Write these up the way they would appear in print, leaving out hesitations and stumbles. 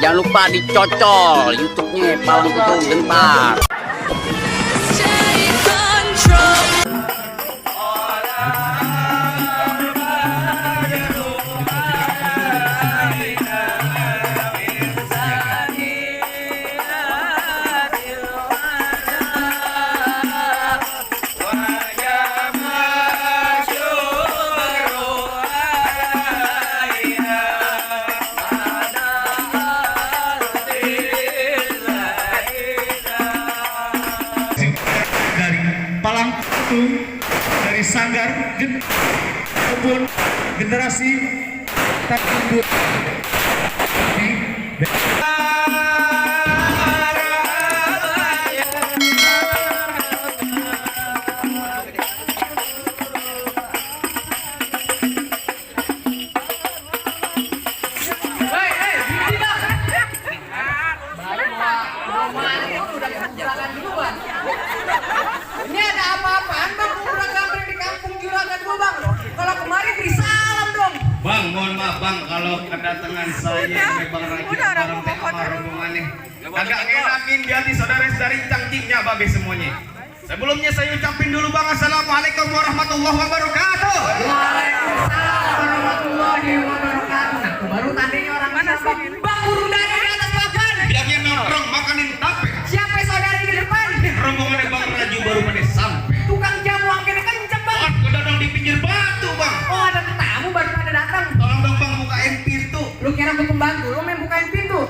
Jangan lupa dicocol YouTube-nya Palang Pintu bentar. Palang Pintu dari Sanggar maupun generasi takut Ini ada apa-apaan bang? Kurang gambar di kampung juragan gua bang. Kalau kemarin beri salam dong. Bang, mohon maaf bang kalau kedatangan saya ke Bang Raja bareng teh sama rombongannya. Agak ngenakin di hati saudara-saudari cantiknya babe semuanya. Sebelumnya saya ucapin dulu bang, assalamualaikum warahmatullahi wabarakatuh. Waalaikumsalam warahmatullahi wabarakatuh. Nah, baru tadinya orang mana sih? Bang buru dari atas papan. Bilangnya nongkrong makanin tape. Siapa saudari di depan? Rombongannya Bang Raju baru pada sampai. Tukang jamu angkanya kenceng bang. Oh, kedodong di pinggir batu bang. Oh ada tamu baru pada datang. Tolong dong bang bukain pintu. Lu kira gue pembantu, lu main bukain pintu.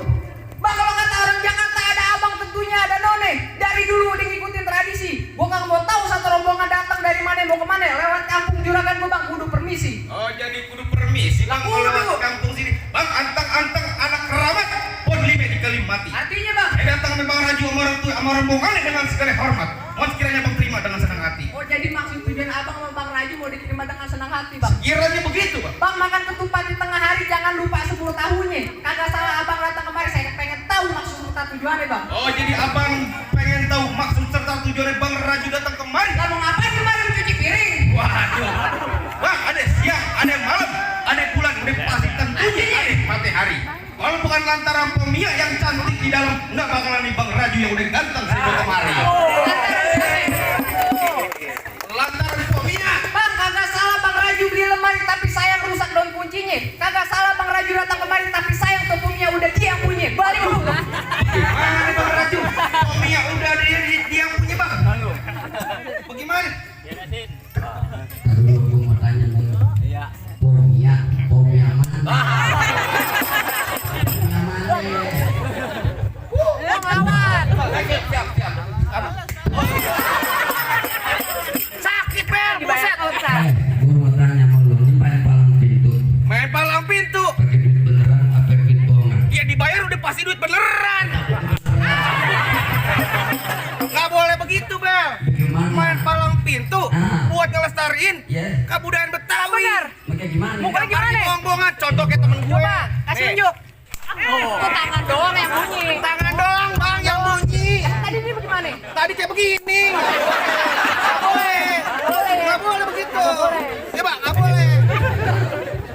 Bang kalau kata orang Jakarta ada abang tentunya ada none. Dari dulu udah ngikutin tradisi. Gua nggak mau tahu satu rombongan datang dari mana mau kemana. Lewat kampung juragan gua bang, kudu permisi. Oh jadi kudu permisi bang kalau lewat kampung sini. Bang antang-antang anak keramat pon lima dikali mati. Artinya bang. Saya datang memang Raju sama orang tua sama rombongannya dengan segala hormat. Mohon kiranya bang terima dengan senang hati. Oh jadi maksud tujuan abang sama bang Raju mau diterima dengan senang hati bang. Kiranya begitu bang. Bang makan ketupat di tengah hari jangan lupa 10 tahunnya. Kagak salah abang datang kemari, saya pengen tahu maksud serta tujuannya bang. Oh jadi abang pengen tahu maksud serta tujuannya Bang Raju datang kemari? Lah mau ngapain kemarin mencuci piring? Waduh, bang ada siang, ada malam, ada bulan, ada pasti tentunya ada matahari. Kalau bukan lantaran pemia yang cantik di dalam, nggak bakalan nih Bang Raju yang udah ganteng sih kemari. Lantaran pemia. Bang kagak salah bang Raju beli lemari tapi sayang rusak daun kuncinya. Kagak salah bang Raju datang kemari tapi sayang tepungnya udah dia yang punya. Balik dulu. Mana nih Bang Raju? Pemia udah dia yang punya bang. Bagaimana? Aduh, gue mau tanya nih. Iya. Pomia mana? Pomia mana? Siap. Sakit bel, buset. Gue mau tanya sama lu, ini main palang pintu. Main palang pintu. Pakai duit beneran apa duit bohongan? Ya dibayar udah pasti duit beneran. Nggak boleh begitu bel. Bagaimana? Main palang pintu buat ngelestariin Ya. kebudayaan Betawi. Benar. Pakai gimana? Muka gimana? Bohong-bohongan, contoh kayak temen gue. Coba kasih Nih, unjuk. Itu tangan doang yang bunyi. tangan doang bang yang bunyi. Tadi ini bagaimana? Tadi kayak begini. Nggak boleh begitu. Ya bang, nggak boleh.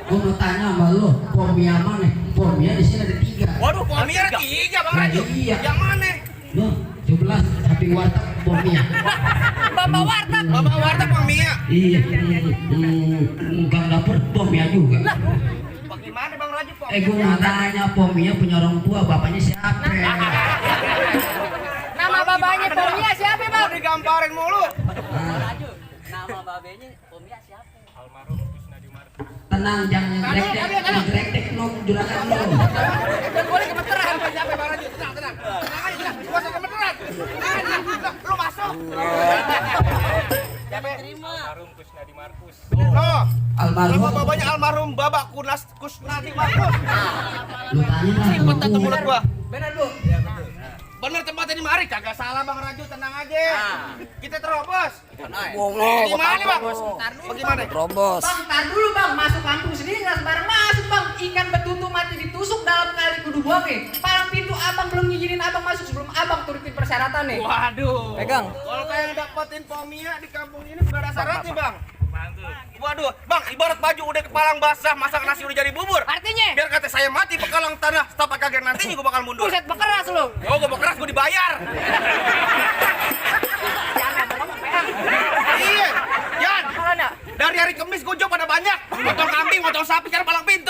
Gue mau tanya sama lu, pomia mana? Pomia di sini ada 3. Waduh, pomia ada 3 bang Raju. Iya. Yang mana? Lu 17 samping warteg pomia. Bapak warteg. Bapak warteg pomia. Iya. Gang dapur pomia juga. Bagaimana bang Raju? Gue mau tanya pomia punya orang tua, bapaknya siapa? Nama babanya Pomia siapa bang? Mau digamparin mulu. Nama babenya Pomia siapa? Tenang, jangan ngegrek-grek lu juragan lu. Jangan boleh gemeteran. Siapa bang Raju? Tenang. Tenang aja, tenang. Gua usah gemeteran. Lu masuk. Siapa? Terima. Oh, Almarhum. nama babanya almarhum Babak Kusnadi Markus. Lu tanya lah. Ribet atau mulut gua? Benar bu. Bener tempatnya di mari, kagak salah bang Raju, tenang aja. Kita terobos. Boleh. Gimana bang? Bagaimana? Terobos. Bang, tar dulu bang, masuk kampung sendiri nggak sembarang masuk bang. Ikan betutu mati ditusuk dalam kali kudu buangnya. Palang pintu abang belum ngizinin abang masuk sebelum abang turutin persyaratan nih. Waduh. Pegang. Kalau kayak dapetin pomia di kampung ini udah ada syaratnya bang. Waduh, Bang, ibarat baju udah kepalang basah, masak nasi udah jadi bubur. Artinya? Biar kata saya mati bekalang tanah, setapak kaget nantinya gue bakal mundur. Buset, bekeras lu. Oh, gue bekeras, gue dibayar. Iya, Yan. Mana? Dari hari Kamis gue job pada banyak. Motong kambing, motong sapi, cara palang pintu.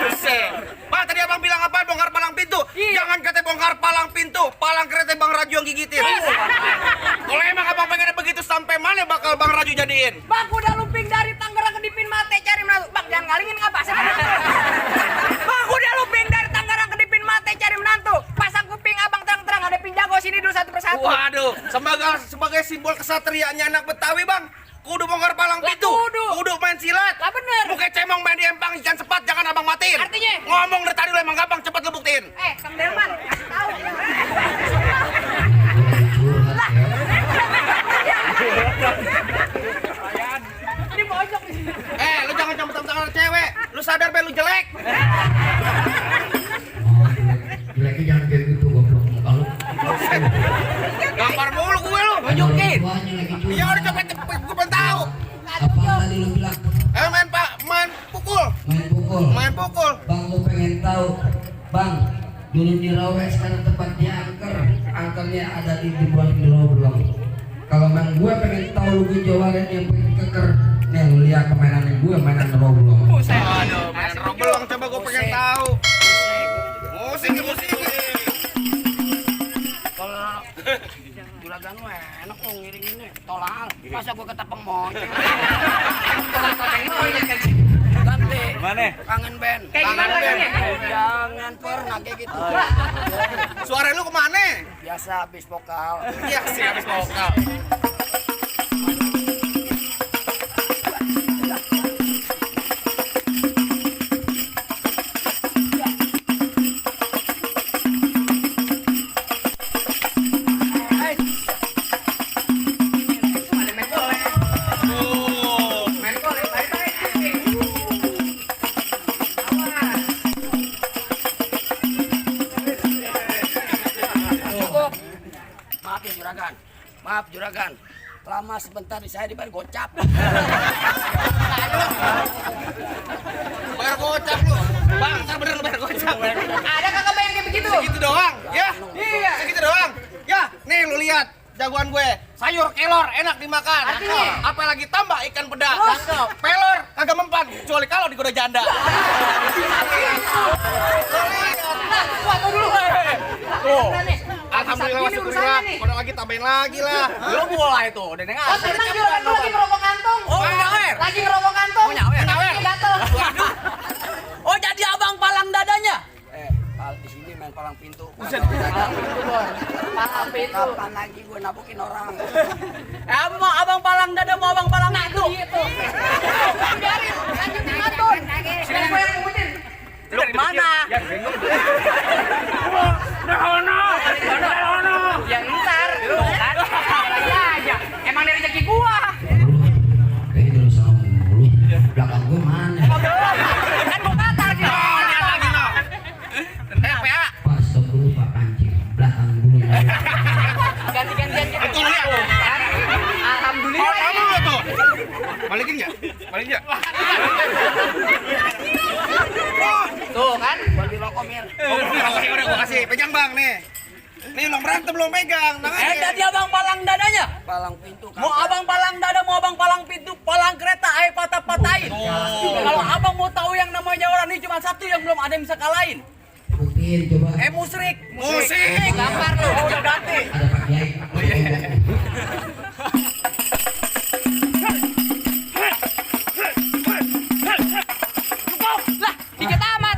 Buset. Bang, tadi abang bilang apa? Bongkar palang pintu. Jangan kata bongkar palang pintu, palang kereta Bang Raju yang gigitin. Kalau emang abang pengen begitu, sampai mana bakal Bang Raju jadiin? Bang, udah lumping dari Tangerang ke Dipin Mate cari menantu. Bang, jangan ngalingin ngapa sih? Bang, udah lumping dari Tangerang ke Dipin Mate cari menantu. Pasang kuping abang terang-terang ada pinjago sini dulu satu persatu. Waduh, sebagai simbol kesatriaannya anak Betawi, Bang. Kudu bongkar palang Lah, pintu. kudu. Main silat. Lah, bener. Bukan cemong main di empang ikan sepat, jangan abang matiin. Artinya? Ngomong dari tadi lu emang gampang, cepat lu buktiin. Kang Derman, kasih tahu. Curhat ya. Ini pojok di sini. Lu jangan campur tangan cewek. Lu sadar be lu jelek. Oh, jeleknya jangan kayak gitu goblok muka lu. Gampar mulu gue lu. Tunjukin. Tuanya lagi curhat. Ya udah cepet gue pengen tahu. Apa tadi lu bilang? Main pukul. Main pukul. Main pukul. Bang, lu pengen tahu? Bang, dulu di Rawe sekarang tempat dia angker. Angkernya ada di bulan di Roblong. Kalau main gue pengen tahu lu jawaban yang pengen keker. Nih lu lihat kemainan gue mainan Roblong. Aduh, main roblong coba gue pengen tahu. Musik. Kalau juragan lu enak kok ngiringinnya. Tolong, masa gua ketapang monyet. Ganti. Mana? Kangen band. Kayak gimana lagunya? Jangan pernah kayak gitu. Suara lu kemana? Biasa habis vokal. Iya sih habis vokal. Maaf juragan, lama sebentar saya dibayar gocap. Bayar gocap lu. Bang, ntar bener lu bayar gocap. Ada kakak bayar kayak begitu? Segitu doang, ya? Iya. Segitu doang. Ya, nih lu lihat jagoan gue. Sayur kelor enak dimakan. Artinya? Apalagi tambah ikan pedas. Terus? Pelor kagak mempan, kecuali kalau digoda janda. Wah, tunggu dulu. Tuh. Nih. Alhamdulillah Gini masuk urusannya nih. Udah lagi tambahin lagi lah. Lu mulai tuh, udah dengar. Oh, tenang juragan lu lagi ngerokok kantong. Oh, nyawer. Lagi ngerokok kantong. Oh, nyawer. Kakinya gatel. Oh, jadi abang palang dadanya. Di sini main palang pintu. Palang pintu, Bor. Palang pintu. Kapan lagi gue nabukin orang? Abang palang dada mau abang palang itu. Gitu. Biarin, lanjutin ngatur. Biar gue yang ngumutin. Lu dari mana? Ya ntar. Tuh kan. Lagi aja. Emang dari rezeki gua. Kayaknya dulu sama mulu. Belakang gue mana? Kan gua kata dia. Lihat lagi no. PA. Pas dulu Pak Anjing. Belakang gue. Ganti-gantian kita. Betul ya. Alhamdulillah. Kamu nggak tuh? Balikin nggak? Balikin nggak? Tuh kan. Gua di rokok Mir. Udah gua kasih. Pegang bang nih. Nih belum berantem belum pegang. Jadi abang palang dadanya. Palang pintu. Mau abang palang dada, mau abang palang pintu, palang kereta, patah-patahin. Kalau abang mau tahu yang namanya orang ini cuma satu yang belum ada yang bisa kalahin. Buktiin coba. Musrik. Musik. Gampar lu. Oh, udah ganti. Ada Pak Kiai. Lah, dikit amat.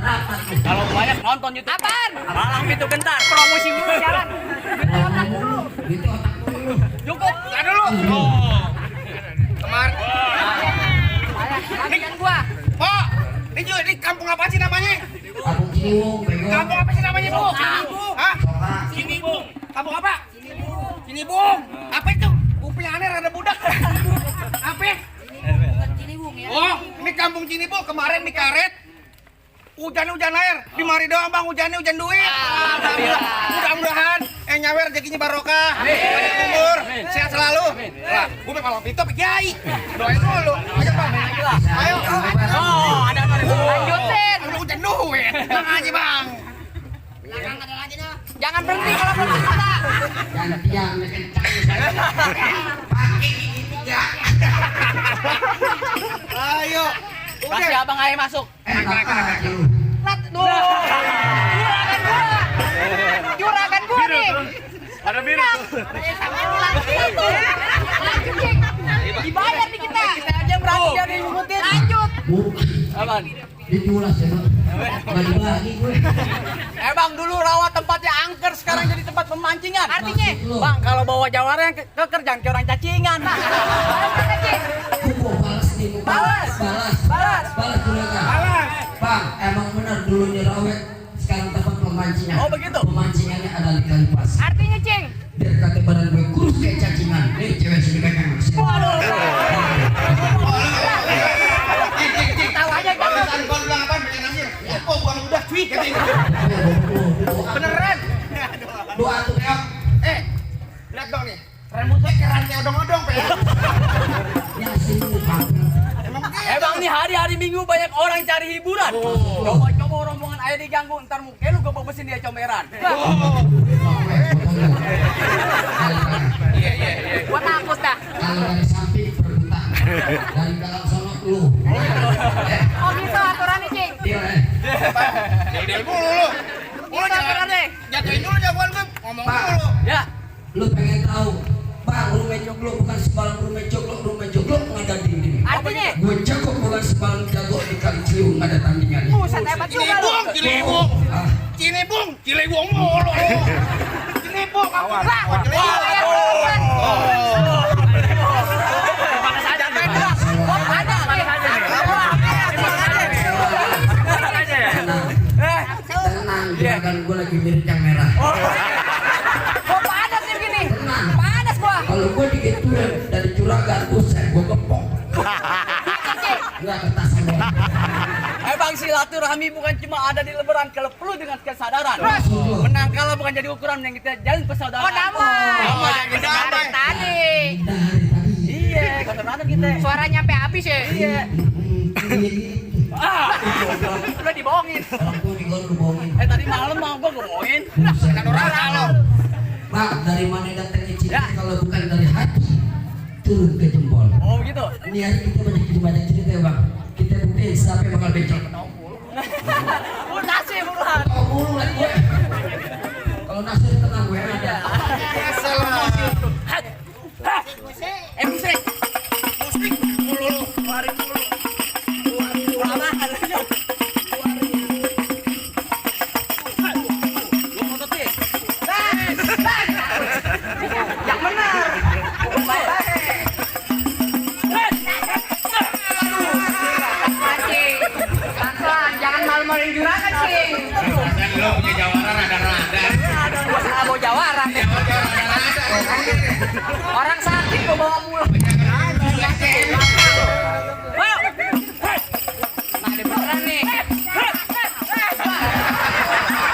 Kalau banyak nonton YouTube. Apaan? Palang pintu gentar. Promosi dulu jalan. Gitu otak dulu. Cukup. Nggak dulu. Oh. Kemar. Bagian gua. Oh. Ini kampung apa sih namanya? Kampung Ciliwung, bego. Kampung apa sih namanya bu? Cinibung. Hah? Soka. Cinibung. Kampung apa? Cinibung. Apa itu? Kuping aneh rada budak. Apa? Cinibung ya. Oh, ini kampung Cinibung. Kemarin di karet. Hujan air. Di mari doang bang, hujannya hujan duit. Alhamdulillah. Mudah-mudahan nyawer rezekinya barokah. Banyak umur, sehat selalu. Lah, gue malah pintu Kiai. Doain dulu. Ayo, Bang. Ayo. Oh, ada apa nih? Lanjutin. Udah hujan duit. Tenang aja, Bang. Jangan berhenti kalau belum cerita. Gantian kencang. Pakai gigi 3. Ayo. Kasih abang ayo masuk. Apa lu? Lat, tuh. Juragan gua nih. Ada biru. Lanjut, Cing. Dibayar nih kita. Kita aja berani jadi ngikutin. Lanjut. Bukan. Aman. Ditulas ya, Bang. Gak dibagi gue. Bang, dulu rawa tempatnya angker, sekarang jadi tempat pemancingan. Artinya, Bang, kalau bawa jawara yang keker jangan kayak orang cacingan. Kuku balas nih, kuku. Balas. Balas juragan. Bang, emang benar dulunya Rawet, sekarang tempat pemancingan. Oh, begitu? Pemancingannya ada di Kalipas. Artinya, Cing. Biar kata badan gue kurus kayak cacingan. Nih cewek sini pegang. Tahu aja kan. Kau bilang apa? Bikin anjir. Oh, buang udah cuy katanya. Beneran. Doa tuh peok. Lihat dong nih. Rambutnya keren kayak odong-odong, Pe. Ya sini Bang. Bang, nih hari-hari Minggu banyak orang cari hiburan. Coba-coba rombongan ayo diganggu, ntar muka lu gue bebesin dia comeran. Gua takut dah. Kalau dari samping berputar, dari dalam sono lu. Oh gitu aturannya, Cing. Iya. Del mulu lu. Gitu aturannya. Jatuhin dulu jagoan gue. Ngomong Pak. dulu. Ya, Lu pengen tahu, Bang, rumah joglo bukan sembarang rumah joglo nggak ada dinding. Artinya, Gue jago bukan sembarang jago di Kali Ciliwung nggak ada tandingannya. buset hebat juga lu. Cilebung. Ah, Cilebung. Cilebung mulu. Cilebung. Lah, bayar duluan. mana saja nih. Oh, ada nih. tenang, juragan gue lagi mirip yang merah. Gua panas nih begini. Tenang. Panas gua. Kalau gue digituin dari juragan, buset, gue gepok. Nggak ketasan gue. Bang, silaturahmi bukan cuma ada di lebaran, kalau perlu dengan kesadaran. Terus. Menang kalah bukan jadi ukuran yang kita jalin persaudaraan. Oh, damai. Damai, Dari damai. tadi. Dari tadi. Iya, kata mana kita. Suaranya sampai habis ya. Iya. Ah, udah dibohongin. Aku nih gue bohongin. Tadi malam mau gua ngomongin. Buset. Kalau Bang, dari mana datangnya cinta Ya. kalau bukan dari hati turun ke jempol. oh gitu. Ini hari kita banyak cerita ya Bang. Kita buktiin siapa yang bakal becok. Lu nasi buruan. Tahu mulu lah gue. Kalau nasir tenang gue ada. Musrik. Musrik mulu. Mari mulu. Mana adanya? Lu mototin. Yang benar. Pelan-pelan, jangan malu-maluin juragan, Cing. Dan lo punya jawara rada-rada. Gua salah bawa jawara. Orang sakit gua bawa pulang. Wow. Nah, ada beneran nih.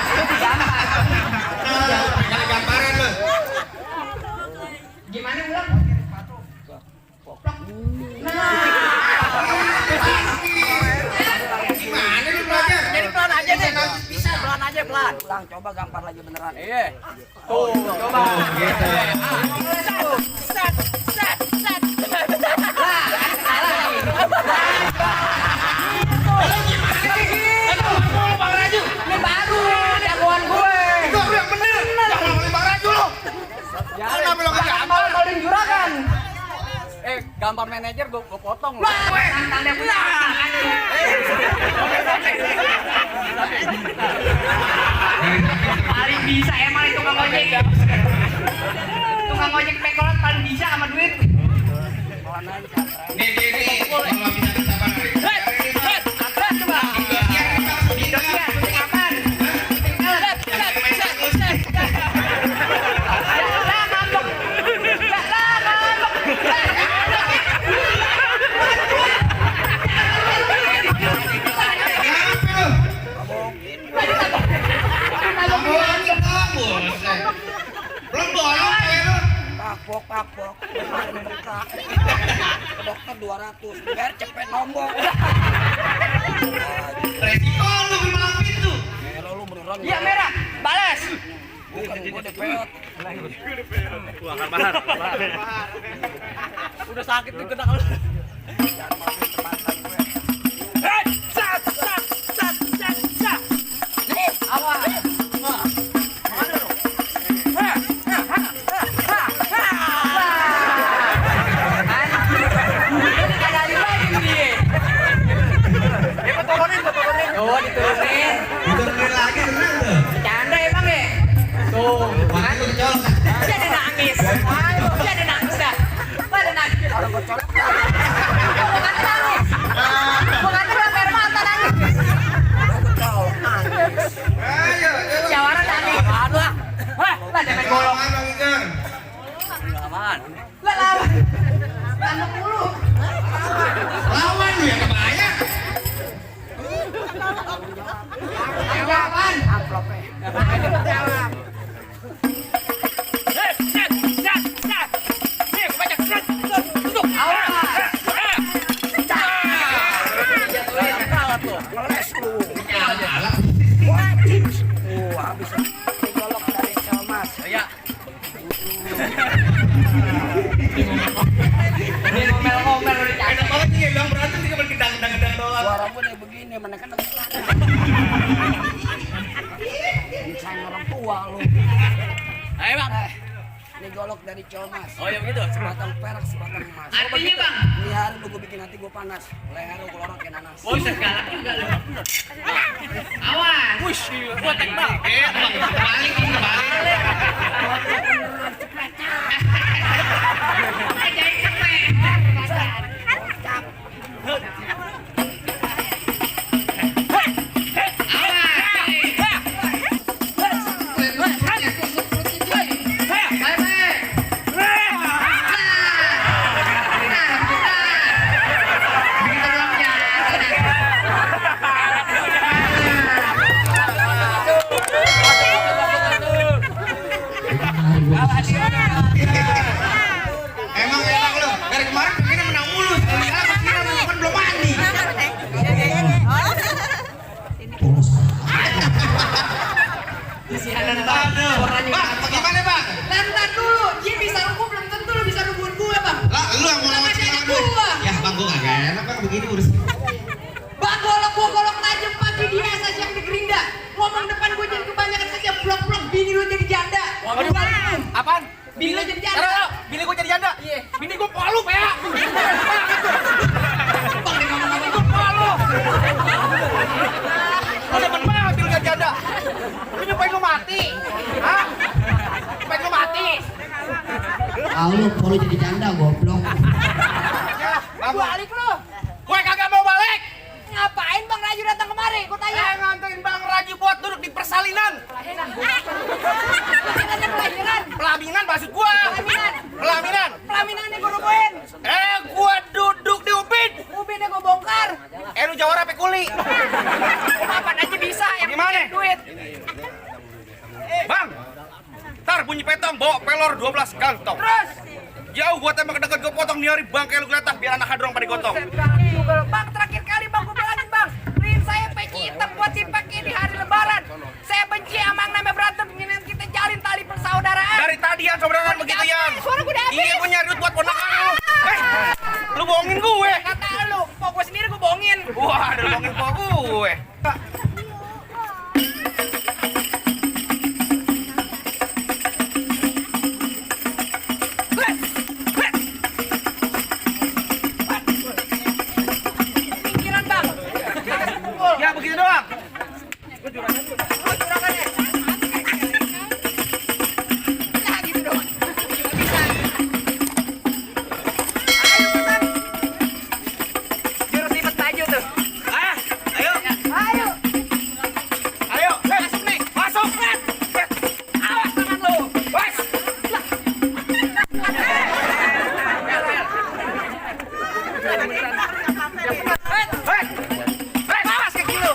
Itu digambar. Jangan gambaran lo. Gimana ulang? Gimana lu belajar? Jadi pelan aja deh. Bisa pelan aja pelan. Ulang coba gampar lagi beneran. Iya. Tuh, coba. Gitu. Set, set, set. Ini baru jagoan gue. Itu yang bener. Jangan ngomongin Bang Raju lo. Kenapa lo nggak gambar? Malu-maluin juragan. Gambar manajer gua potong lu. Tanda paling bisa emang itu tukang ojek. Tukang ojek pekolat paling bisa sama duit. Nih, kalau bisa bersabar. Hidupnya, syuting apaan? Syuting film. Lah, ngambek. Lah, ngambek. kapok. Ke dokter 200, biar cepet nombok. Resiko lu beli palang pintu. Merah lu beneran. Iya merah, balas. Bukan gua DPO. Udah sakit tuh kena kalau. Awas. Ini kagak dibagi nih. Oh, diturunin. Diturunin lagi tenang tuh. Canda emang ya? Tuh, Makanya lu kecolok. jadi nangis. Jadi nangis dah. Pada nangis. Orang kecolok. Bukan nangis. Bukan terus air mata nangis. Ayo, Jawara nangis. Aduh lah. Lah jangan golok. Lawan Bang Iker. Aman. Lah lawan. Tanduk mulu. Lawan lu yang kebayang. Jawaban. Amplopnya. Jawab. Golok dari Celmas. Ya. Ini ngomel-ngomel udah Enak capek. banget nih bilang berantem tinggal gedang-gedang doang. Suara gue nih begini, mana kan sayang orang tua lu. Ayo bang. Ini golok dari Celmas. Oh ya begitu. Sebatang perak, sebatang emas. Artinya bang. Ini hari lu gue bikin hati gue panas. Leher lu kelorok kayak nanas. Oh bisa galak juga lu. Awas. Wush, gua tembak. Balik. Jangan capek. Emang enak lu. Dari kemarin begini menang mulu. Sekali kalah pasti kan belum mandi. Aduh. Bang, bagaimana bang? Lantan dulu. Dia bisa rubuh belum tentu lu bisa rubuhin gue bang. Lah, lu yang mau lawan Sama Cina jadi gue. gua. Ya bang, gue kagak enak bang begini urus. Bang golok tajam pagi dia asas yang di gerinda. Ngomong depan gue jadi kebanyakan saja blok-blok. Bini lu jadi janda. Waduh. Bang. Apaan? Bini lu jadi janda. Taruh, bini gua jadi janda. Iya. Bini gua palu, ya. Bang dia ngomong-ngomong. Gua palu. Lu demen banget bini jadi janda. Lu nyumpain lu mati. Hah? Nyumpain lu mati. Ah lu perlu jadi janda goblok. Balik lu. Gue kagak mau balik. Ngapain Bang Raju datang kemari? Gue tanya. Nganterin Bang Raji buat duduk di persalinan. Pelaminan pelahiran. Pelaminan maksud gua. Pelaminan. Pelaminannya gue nungguin. Gua duduk di ubin. Ubinnya gue bongkar. Lu jawara pe kuli. Kapan aja bisa yang Gimana? penting duit. Bang. Ntar bunyi petong bawa pelor 12 kantong. Terus. Jauh gua tembak deket gua potong nih hari bang kayak lu kelihatan biar anak hadrong pada gotong. Bang terakhir kali bang gue bilangin bang. Beliin saya peci hitam buat dipakai di hari lebaran. Saya benci amang namanya berantem. Ingin kita jalin tali persaudaraan. Dari tadian saudaraan begitu yan. Suara gue udah habis. Iya gua nyari duit buat ponakan lu. Lu bohongin gue. Kata lu, kok gue sendiri gue bohongin. Wah, ada bohongin kok gue. Pinggiran bang. Ya begitu doang. Juragannya. Nah gitu dong. Juga bisa. Ayo bang. Jurus lipat baju tuh. Ayo. Ayo. Ayo. Masuk nih. Masuk. Awas tangan lu. Wes. Awas kaki lu.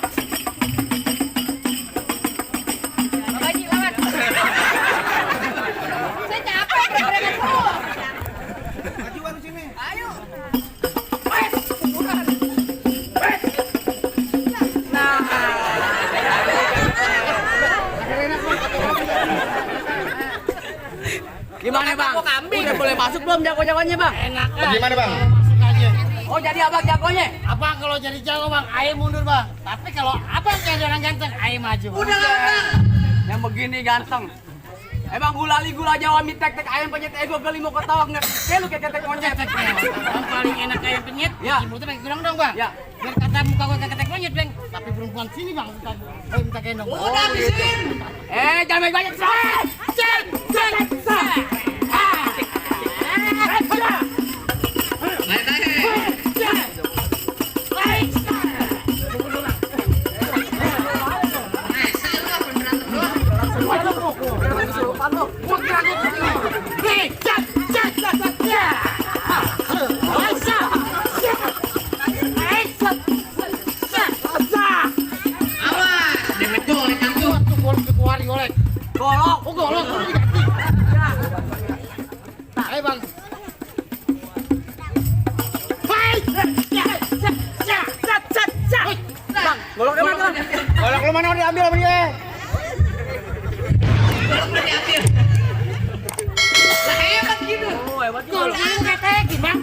Gimana bang? Udah boleh masuk belum jago-jagonya bang? Enak kan? Bagaimana bang? Masuk aja. Oh jadi abang jagonya? Abang kalau jadi jago bang, ayo mundur bang. Tapi kalau abang jadi orang ganteng, ayo maju. Udah bang. Yang begini ganteng. Emang gula Jawa mie tek ayam penyet ego beli mau ketawak nggak? Kayak lu kayak ketek monyet. Yang paling enak kayak penyet, Ya. Ibu tuh pakai gedong dong bang. Ya. Biar kata muka gua kayak ketek monyet bang. Tapi perempuan sini bang, minta gendong. Udah habisin. Jangan banyak set. Golok. Oh golok, udah diganti. Ayo bang. Bang, golok di mana? Golok lu mana udah diambil sama dia? Lah hebat gitu. Oh, hebat juga. Golok lu ketekin bang.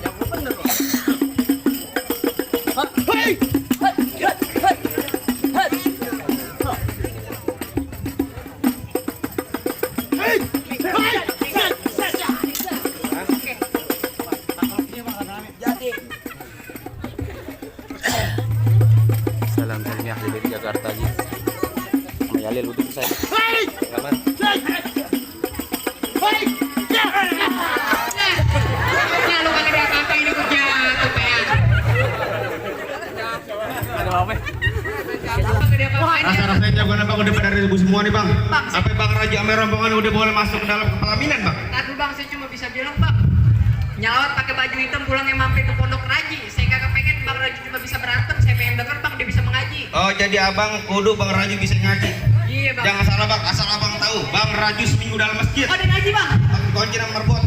Jago bener loh. Salam dari ahli dari Jakarta aja. Mayalil untuk saya. Kapan? Ya lu kagak ada apa-apa ini kerja tuh pengen. Ada apa? Kagak ada apa-apa. Rasa-rasanya jagoan abang udah pada ribu semua nih bang. Apa bang Raja ame rombongan udah boleh masuk ke dalam pelaminan bang? Tadi bang saya cuma bisa bilang bang, nyalawat pakai baju hitam pulangnya mampir ke pondok Raji. Saya kagak pengen bang Raji cuma bisa berantem. Saya pengen denger bang dia bisa mengaji. Oh jadi abang kudu bang Raju bisa ngaji. Iya bang. Jangan salah bang, asal abang tahu bang Raju seminggu dalam masjid. Oh dia ngaji bang. Pakai kunci sama marbot.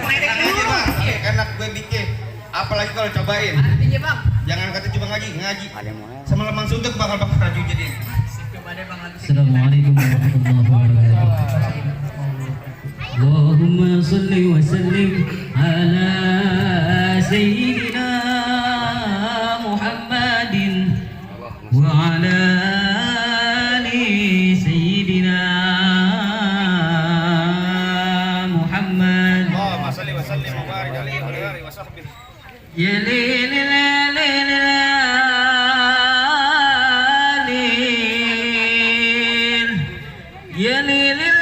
Meledek Enak aja dulu. bang, Iya. enak gue bikin. Apalagi kalau cobain. Artinya bang. Jangan kata cuma ngaji. Ada yang mau ya? Sama lemang suntuk bakal bang Raju jadi. Coba deh bang lagi. Assalamualaikum warahmatullahi wabarakatuh. Allahumma salli wa sallim ala sayyidina Muhammadin wa ala ali sayyidina Muhammad. Allahumma shalli wa sallim wa barik alaihi wa alihi wa sahbihi. Ya lilil ya lilil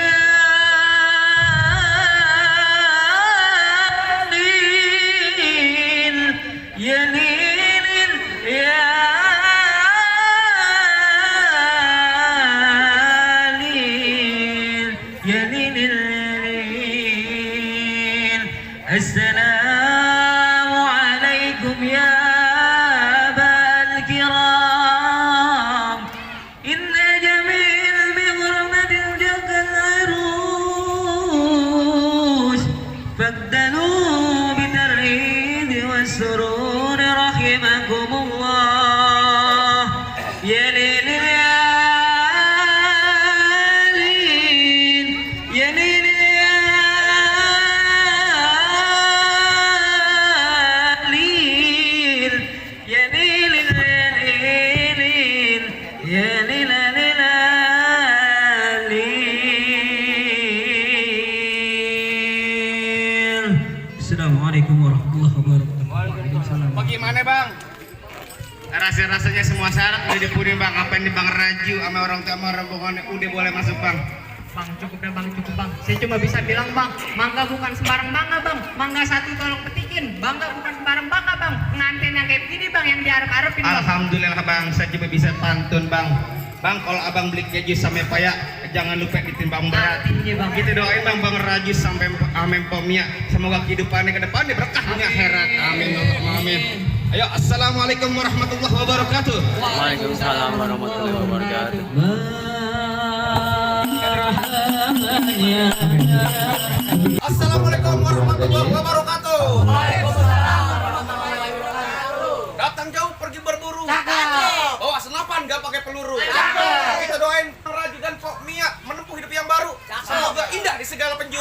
السلام عليكم يا أبا الكرام إن جميل بغرمة جك العروس فابدلوا بالترحيب والسرور رحمكم الله يا ليل يا ليل Assalamualaikum warahmatullahi wabarakatuh. Bagaimana bang? Rasa-rasanya semua syarat udah dipenuhi bang. Apa yang di bang Raju sama orang tua sama rombongan udah boleh masuk bang. Bang cukup dah bang, cukup bang. Saya cuma bisa bilang bang, mangga bukan sembarang mangga bang. Mangga satu tolong petikin. Bangga bukan sembarang bangga bang. Pengantin yang kayak gini bang, yang diharap-harapin bang. Alhamdulillah bang, saya cuma bisa pantun bang. Bang, kalau abang beli keju sampai payak, jangan lupa ditimbang berat. Artinya, Bang. Kita doain bang Raju sampai amin pomia. Semoga kehidupannya ke depannya berkah dunia akhirat. Amin Allahumma amin. Ayo, assalamualaikum warahmatullahi wabarakatuh. Waalaikumsalam warahmatullahi wabarakatuh. Assalamualaikum warahmatullahi wabarakatuh. Datang jauh pergi berburu. Bawa senapan gak pakai peluru. Kita doain Raju dan Pok Mia menempuh hidup yang baru. Semoga indah di segala penjuru